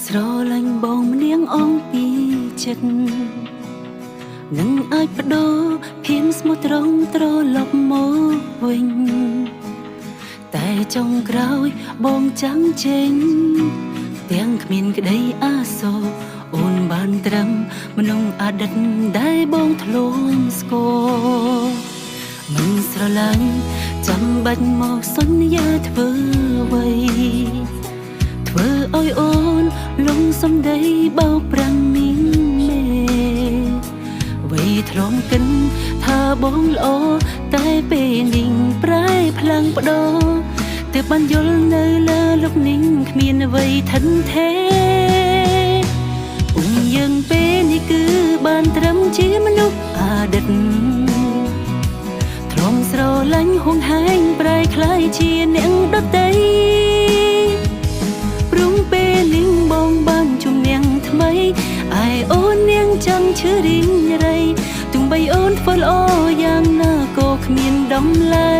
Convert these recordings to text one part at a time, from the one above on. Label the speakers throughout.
Speaker 1: ស្រឡាញ់បងម្នាងអងពីចិត្តនឹងអាចបដូរភៀនស្មោះត្រង់ត្រឡប់មកវិញតែចុងក្រោយបងចាំងចេញទាំងគ្មានក្តីអាសូរអូនបានត្រឹមមនុស្សអតីតដែលបងធ្លាប់ស្គាល់មិនស្រឡាញ់ចាំបាច់មកសន្យាធ្វើអ្វីធ្វើឲ្យអូនលងសំដីបោកប្រាំងមីងមេវ័យធ្លំកិនថាបងល្អតែពេលនេះប្រែផ្លាំងបដោទើបបានយល់នៅលើលោកនេះគ្មានអ្វីថិនថេពុំយើងពេលនេះគឺបានត្រឹមជាមនុស្សអតីតធ្លំស្រឡាញ់ហួងហែងប្រែคล้ายជាអ្នកដតីព្រមពេលនេះបងបានជំនះថ្មីឯអូននាងចង់ឈឺរីងរៃទោះបីអូនធ្វើល្អយ៉ាងណាក៏គ្មានតម្លៃ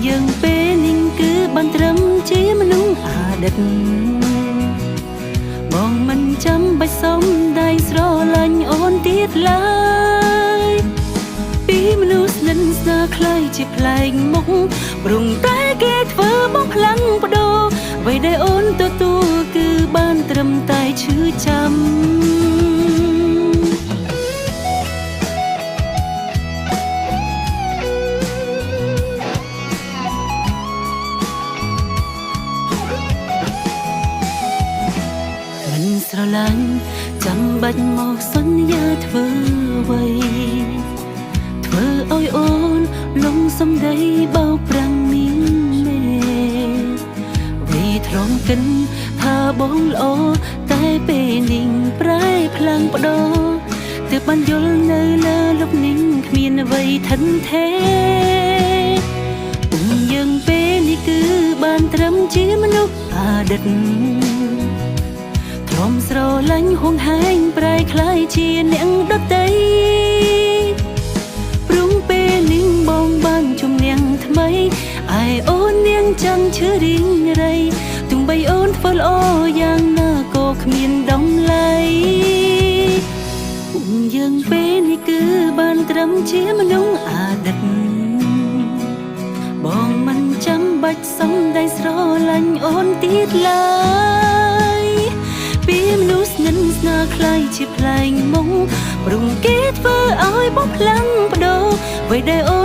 Speaker 1: យើងពេលនេះគឺបានត្រឹមជាមនុស្សអតីតបងមិនចាំបាច់សុំដៃស្រឡាញ់អូនទៀតឡើយពីមនុស្សស្និទ្ធស្នាលខ្ល้ายជាប្លែកមុខព្រមតែគេធ្វើមកខ្លាំងបដោអ្វីដែលអូនទទួលគឺបានត្រឹមតែឈឺចាំស្រឡាញ់ចាំបាច់មកសន្យាធ្វើអ្វីធ្វើឲ្យអូនលងសំដីបោកប្រាំងមីងមេវីទ្រាំកិនថាបងល្អតែពេលនេះប្រែផ្លាំងបដោទើបបានយល់នៅលើលោកនេះគ្មានអ្វីថិនថេពុំយើងពេលនេះគឺបានត្រឹមជាមនុស្សអតីតខ្ញុំស្រឡាញ់ហួងហែងប្រែคล้ายជាអ្នកដតីព្រមពេលនេះបងបានជំនះថ្មីឯអូននាងចង់ឈឺរីងរៃទោះបីអូនធ្វើល្អយ៉ាងណាក៏គ្មានតម្លៃយើងពេលនេះគឺបានត្រឹមជាមនុស្សអតីតបងមិនចាំបាច់សុំដៃស្រឡាញ់អូនទៀតឡើយពីមនុស្សស្និទ្ធស្នាលคล้ายជាប្លែកមុខព្រមគេធ្វើឲ្យបងផ្លាំងបដោអ្វីដែលអូ